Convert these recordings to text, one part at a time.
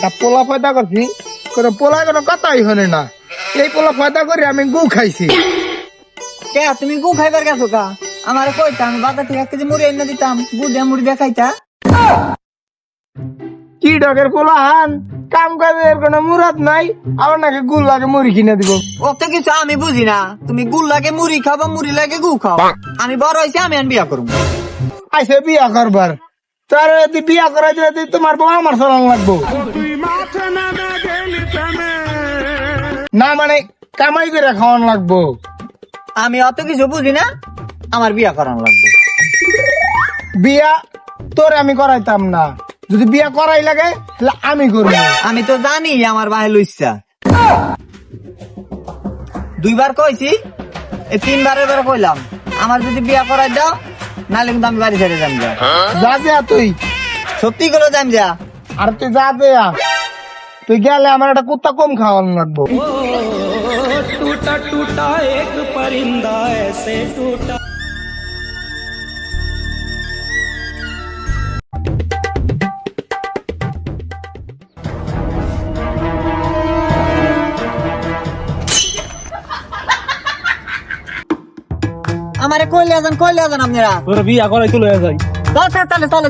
একটা পোলা পয়দা করছি, কোনো পোলা কোনো কথাই হনে না। এই পোলা পয়দা করে আমি গু খাইছি। কে তুমি গু খাইবার গেছো কা? আমার কইতা আমি বাজার থেকে 1 কেজি মুড়ি এনে দিতাম, গু দিয়ে মুড়ি দিয়ে খাইতা। কি ডগের পোলা হান, কাম কাজের কোনো মুরাদ নাই, আমার নাকি গুল লাগে মুড়ি কিনে দিব। অত কিছু আমি বুঝি না। তুমি গু লাগে মুড়ি খাবো, মুড়ি লাগে গু খাও। আমি বড় হইছি, আমি আন বিয়া করবো। আইসে বিয়া করবার, তার যদি বিয়া করাই দিলে তোমার বউ আমার চলান লাগবো না, মানে কামাই করে খাওয়ান লাগবো। আমি অত কিছু বুঝি না, আমার বিয়া করানো লাগবে। বিয়া তোর আমি করাইতাম না, যদি বিয়া করাই লাগে তাহলে আমি করবো। আমি তো জানি আমার ভাই লইছা। 2 বার কইছি, এই 3 বারের বার কইলাম আমার যদি বিয়া করাই দাও, নাহলে কিন্তু আমি বাড়ি ছেড়ে যাম। যা যা তুই, সত্যি করে যাম যা। আর তুই যা দেয়া, তুই গেলে আমার একটা কুত্তা কম খাওয়ানো লাগবো। टूटा टूटा एक परिंदा ऐसे टूटा। আমারে কইলে আছেন আপনারা। তোর বিয়া করাই তো লয়ে যাই।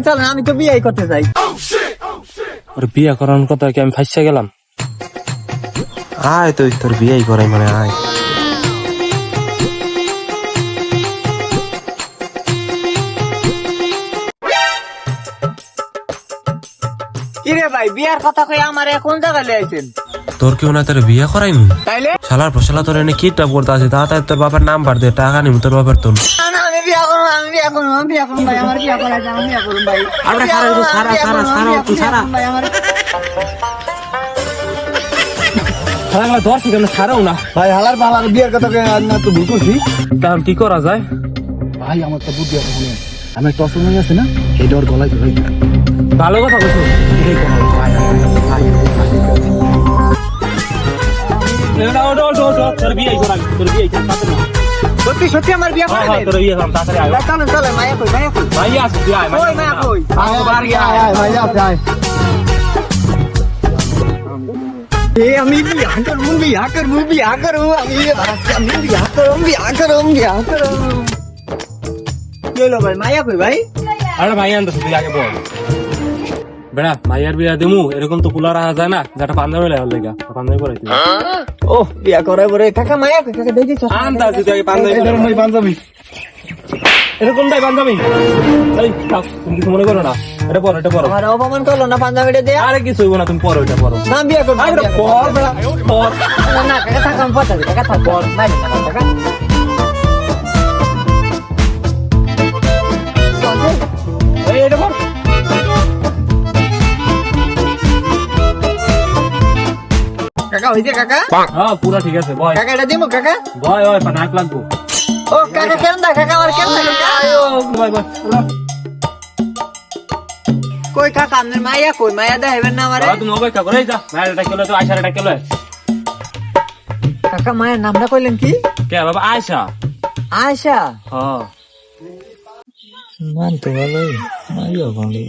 চলেন আমি তো বিয়াই করতে চাই। ওর বিয়া করানোর কথা কি আমি ফাইসা গেলাম? আয় তুই তোর বিয়েই করাই মানে আয়। কিরে ভাই, বিয়ার কথা কই আমার কোন জায়গায় লইছেন? তোর কেউ না তোর বিয়ে করাইমু? তাইলে শালার ফসলা তোর এনে কি টাপ করতে আছে, তাড়াতাড়ি তোর বাবার নাম্বার দে, টাকা নিমু তোর বাবার তোর। না, আমি বিয়া করব ভাই, আমার বিয়া করাই দাও, আমি বিয়া করব ভাই। আমরা সারা একটু সারা একটু সারা। ভাই আমার খালা দর্শক কেন ছাড়াও না? ভাই হালার পালার বিয়ের কথা না তো ভুল করছি। কারণ কি করা যায়? ভাই আমার তো বুদ্ধি আছে, শুনেন আমি একটা অসুবিধা আছে না, এটা ওর গলায় ধরে দিলাম। ভালো কথা বলছো। তোর বিয়ে করা, তোর বিয়ে সত্যি আমার বিয়া করাই তোর বিয়ে করাম তাড়াতাড়ি আয়। চলে মায়া কই। ভাই আসি তুই আয়। ওই মায়া কই। ভাই আয়। আমি বিয়া করব, আমি বিয়া করব। চলো ভাই, মায়া কই ভাই? আরে ভাই আনতে তুই আগে বল। বেড়া মাইয়ার বিয়া দিমু, এরকম তো কুলা রাখা যায় না, যেটা পাঞ্জাবি লাগে লেগা পাঞ্জাবি পরে তুই। ও বিয়া করাই বরে কাকা, মায়া কই কাকা, দেই দিছ। আনতা তুই আগে পাঞ্জাবি পরে। ওই পাঞ্জাবি এরকম তাই পাঞ্জাবি। এই থাক, তুমি কিছু মনে করো না, এটা পর। আমার অপমান করলো না পাঞ্জাবিটা দেয়া। আরে কিছু হইব না, তুমি পর ওইটা পর। না বিয়া করব, আরে পর বেড়া পর। না কাকা থাক, আমি পচাবি কাকা থাক, বল নাই না কাকা। এই এটা পর। কাকা হইছে কাকা? হ্যাঁ পুরা ঠিক আছে, বয় কাকা এটা দিমু কাকা? বয় ওই নাক লাগবো। ও কাকা কেন দা কাকা, আমার কেন দা কাকা? বয় কই কাকা আপনার মায়া কই? মায়া দেখাইবেন না আমারে? তুমি অপেক্ষা করে যা, মায়েরটা কেলো তো আয়সার এটা কেলো। কাকা মায়ের নামটা কইলেন কি? কে বাবা? আয়সা। আয়শা। হ্যাঁ মান তো ভালোই, মাইয়া ভালোই।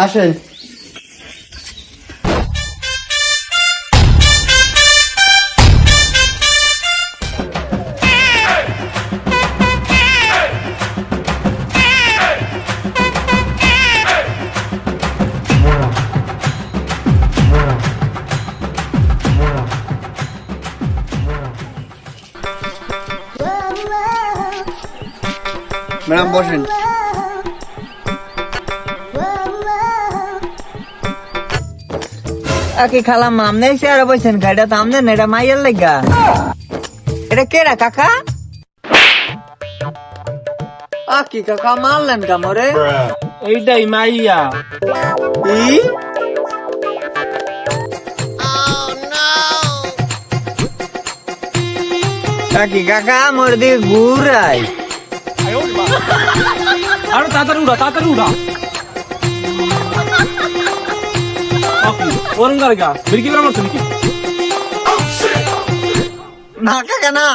আসেন। ম্যাডাম বসেন। কি খালাম আমনে চেয়ারে বসেন, গাড়িটা তো আমনে না, এটা মাইয়ের লাগা। এটা কেডা কাকা? কি কাকা মারলেন কামরে? এইটাই মাইয়া। কি কাকা মোর দিয়ে ঘুরাই? আরে তাড়াতাড়ি উড়া। ওরম করে গা বিরকি করে মারছ নাকি? না কাকা না,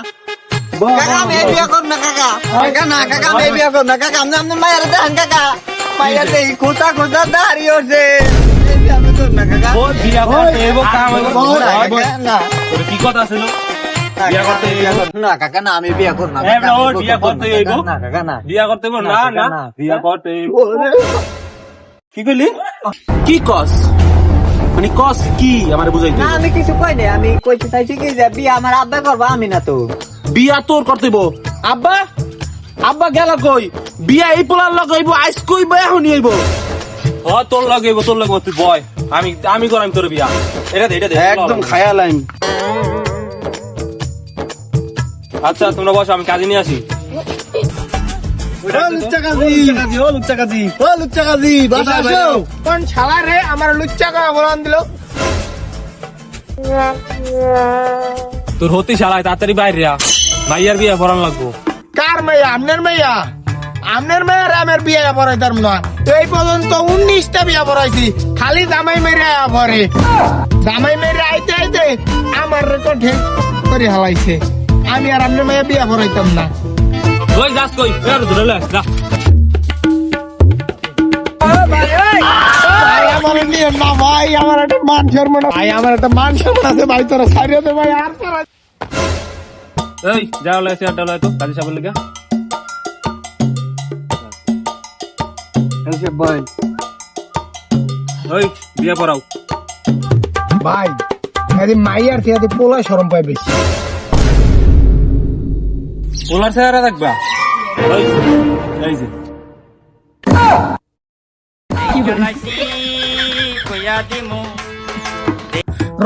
কাকা আমি বিয়া করব না কাকা। কাকা না কাকা, আমি বিয়া করব না কাকা, আপনি মায়ের দেন কাকা। মাইয়া দেই খোঁচা খোঁচা দাঁড়িয়ে ওঠে এই বিয়া আমি করব না কাকা ও বিয়া করতে এবো কাম হইবো না, কাকা, না তোর কি কথা ছিল বিয়া করতে এবো না কাকা না আমি বিয়া করব না এ বড়, ও বিয়া করতে এবো না কাকা না বিয়া করতে এবো না না, না না। বিয়া করতে এবো। কি কইলি কি কস মানে কস কি আমার বুঝাইতে না আমি কিছু কই নাই আমি কইতে চাইছি কি যে বিয়া আমার আব্বা করবো আমি না তো বিয়া তোর করতেইব আব্বা আব্বা গেল কই বিয়া এই পোলার লগাইব আইস কইব এখনই আইব ও তোর লাগে এবো তোর লাগে তুই বয় আমি করাম তোর বিয়া এটা দে একদম খায়ালাইম আচ্ছা তোমরা বসো আমি কাজে নিয়ে আসি কোন শালা রে আমার লুচ্চা করা বলান দিল তোর হতি শালায় তাড়াতাড়ি বাইরে আ মাইয়ার বিয়া পড়ান লাগবো কার মেয়া আমনের মেয়া আমনের মেয়ের আমার বিয়ে পড়াইতাম না এই পর্যন্ত 19টা বিয়া পড়াইছি খালি জামাই মেরে পরে জামাই মেরে আইতে আইতে আমার রেকর্ড করে হালাইছে আমি আর আমনের মেয়ে বিয়া পড়াইতাম না ওই যাস কই এর ধরে লে যা ভাই আমার নিয়ে না ভাই আমার একটা মান সম্মান ভাই আমার একটা মান সম্মান আছে ভাই তোরা ছাড়িয়ে দে ভাই আর তোরা এই যাও লে চেয়ারটা লয় তো কাজী সাহেবের লাগা ওই বিয়া পড়াও ভাই আরে মাইয়ার থেকে পোলা শরম পাই বেশি পোলার চেহারা দেখবা ওই এই যে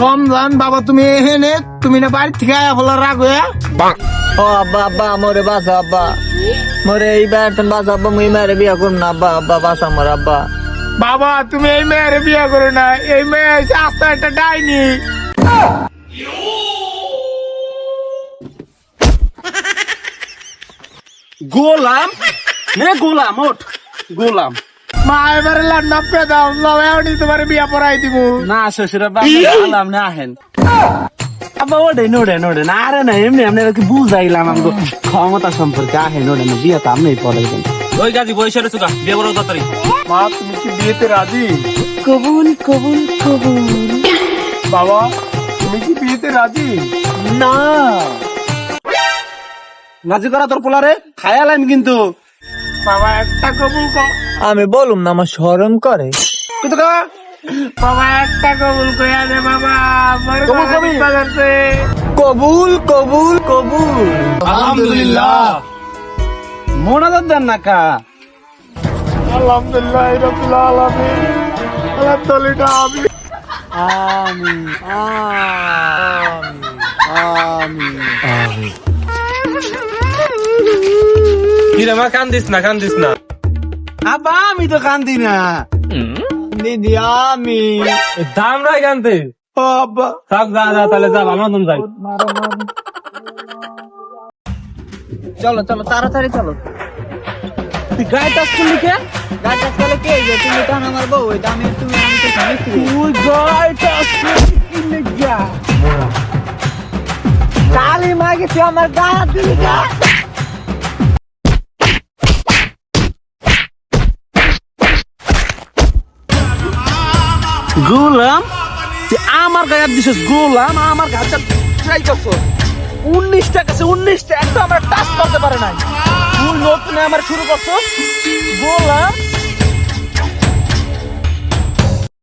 রমজান বাবা তুমি এখানে তুমি না বাড়ি থেকে আয়া ফলার রাগ হয়ে ও আব্বা আব্বা মোরে বাসা আব্বা মোরে এই বেতন বাসা আব্বা মুই মারে বিয়া করব না আব্বা আব্বা বাসা মোর আব্বা বাবা তুমি এই মেয়ের বিয়ে করো না এই মেয়ে হচ্ছে আস্তে একটা ডাইনি গোলাম নে গোলাম ওঠ গোলাম মা এবারে নাপকে দাও লাউনি তোমার বিয়ে পড়াই দিব না শ্বশুর গোলাম না আহেন আব্বা ওডে নোডে নোডে না আরে না এমনি এমনি কি বুঝাইলাম আমাকে ক্ষমতা সম্পর্কে আহেন ওডে না বিয়ে তো আমি পড়াইবেন ওই গাজী বয়সের চুকা বিয়া পড়াও তাড়াতাড়ি মা তুমি কি বিয়েতে রাজি কবুল কবুল কবুল বাবা তুমি কি বিয়েতে রাজি না নাজি করা তোর পোলারে খায়ালাইম কিন্তু বাবা একটা কবুল আমি বলুম না আমার শরম করে কিন্তু কা বাবা একটা কবুল কইয়া দে বাবা আমার কবুল কবি? বাগাতে কবুল কবুল কবুল আলহামদুলিল্লাহ মোনাজাত দেন না কা আলহামদুলিল্লাহ রাব্বিল আলামিন আলহামদুলিল্লাহ আমি আমিন আমিন আমিন কি রে মা কান্দিস না আব্বা আমি তো কান্দি না দিদি আমি দাম রাই কান্দে ও আব্বা থাক যা তাহলে যা ভালো মতন যাই চলো চলো তাড়াতাড়ি চলো তুই গায়ে টাচ করলি কে গাছ চলে কে যে তুমি তো আমার বউ এটা আমি তুমি আমি তো স্বামী স্ত্রী। তুই গায়ে টাচ করলি কি লেগা কালি মা গেছে আমার গা দিলি গা গোলাম তুই আমার গায়ে দিছিস গোলাম আমার গাছটা ট্রাই করছো 19টা কাছে 19টা একটা আমার টাচ করতে পারে নাই তুই নতুন আমার শুরু করছো গোলাম